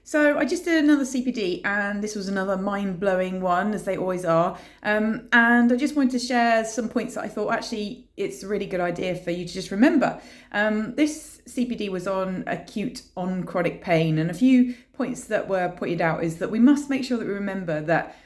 So I just did another CPD and this was another mind-blowing one, as they always are. And I just wanted to share some points that I thought actually it's a really good idea for you to just remember. This CPD was on acute on chronic pain, and a few points that were pointed out is that we must make sure that we remember that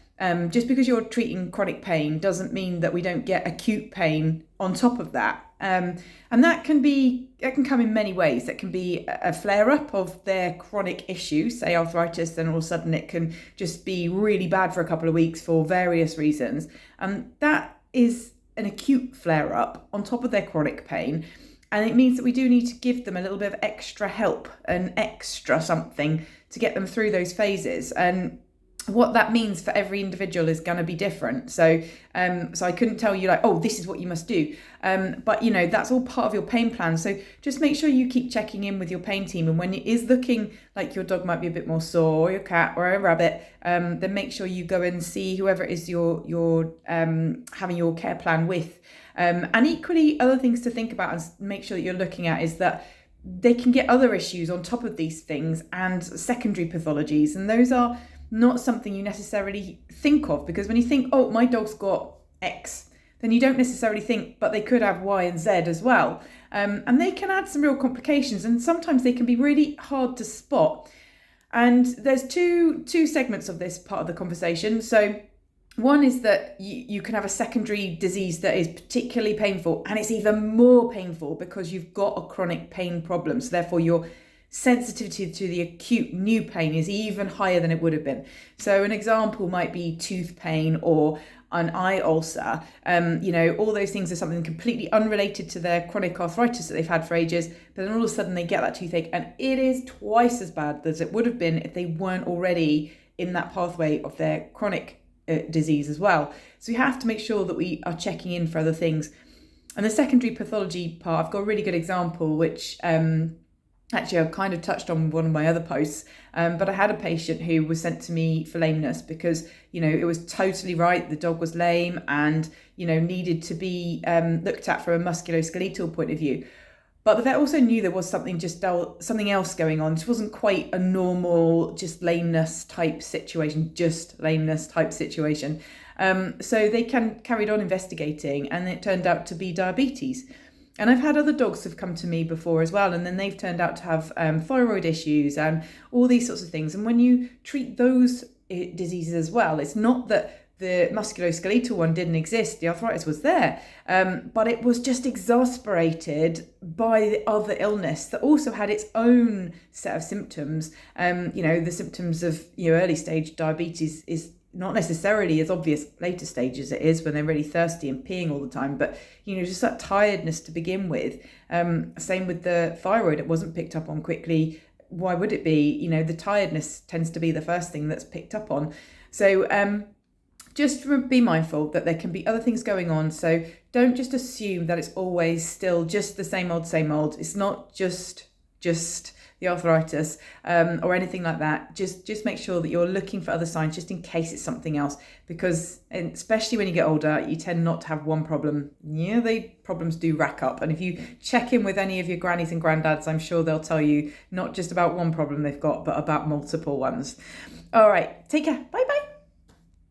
just because you're treating chronic pain doesn't mean that we don't get acute pain on top of that. And that can come in many ways. That can be a flare-up of their chronic issue, say arthritis, then all of a sudden it can just be really bad for a couple of weeks for various reasons. And that is an acute flare-up on top of their chronic pain. And it means that we do need to give them a little bit of extra help, an extra something to get them through those phases. And what that means for every individual is going to be different. So I couldn't tell you like, oh, this is what you must do. But that's all part of your pain plan. So just make sure you keep checking in with your pain team. And when it is looking like your dog might be a bit more sore, or your cat or a rabbit, then make sure you go and see whoever it is you're having your care plan with. And equally, other things to think about and make sure that you're looking at is that they can get other issues on top of these things and secondary pathologies. And those are not something you necessarily think of, because when you think, oh, my dog's got X, then you don't necessarily think, but they could have Y and Z as well. And they can add some real complications, and sometimes they can be really hard to spot. And there's two segments of this part of the conversation. So one is that you can have a secondary disease that is particularly painful, and it's even more painful because you've got a chronic pain problem. So therefore your sensitivity to the acute new pain is even higher than it would have been. So an example might be tooth pain or an eye ulcer. All those things are something completely unrelated to their chronic arthritis that they've had for ages, but then all of a sudden they get that toothache, and it is twice as bad as it would have been if they weren't already in that pathway of their chronic disease as well. So we have to make sure that we are checking in for other things. And the secondary pathology part, I've got a really good example, which actually I've kind of touched on one of my other posts, but I had a patient who was sent to me for lameness because, it was totally right. The dog was lame and, needed to be looked at from a musculoskeletal point of view. But the vet also knew there was something else going on. It wasn't quite a normal, lameness type situation. So they carried on investigating, and it turned out to be diabetes. And I've had other dogs who've come to me before as well, and then they've turned out to have thyroid issues and all these sorts of things. And when you treat those diseases as well, it's not that the musculoskeletal one didn't exist, the arthritis was there, but it was just exasperated by the other illness that also had its own set of symptoms. The symptoms of early stage diabetes is not necessarily as obvious later stages it is when they're really thirsty and peeing all the time, but just that tiredness to begin with. Same with the thyroid, it wasn't picked up on quickly. Why would it be? The tiredness tends to be the first thing that's picked up on. So just be mindful that there can be other things going on. So don't just assume that it's always still just the same old. It's not just the arthritis or anything like that. Just make sure that you're looking for other signs just in case it's something else, because especially when you get older, you tend not to have one problem. Problems do rack up. And if you check in with any of your grannies and granddads, I'm sure they'll tell you not just about one problem they've got, but about multiple ones. All right, take care. Bye-bye.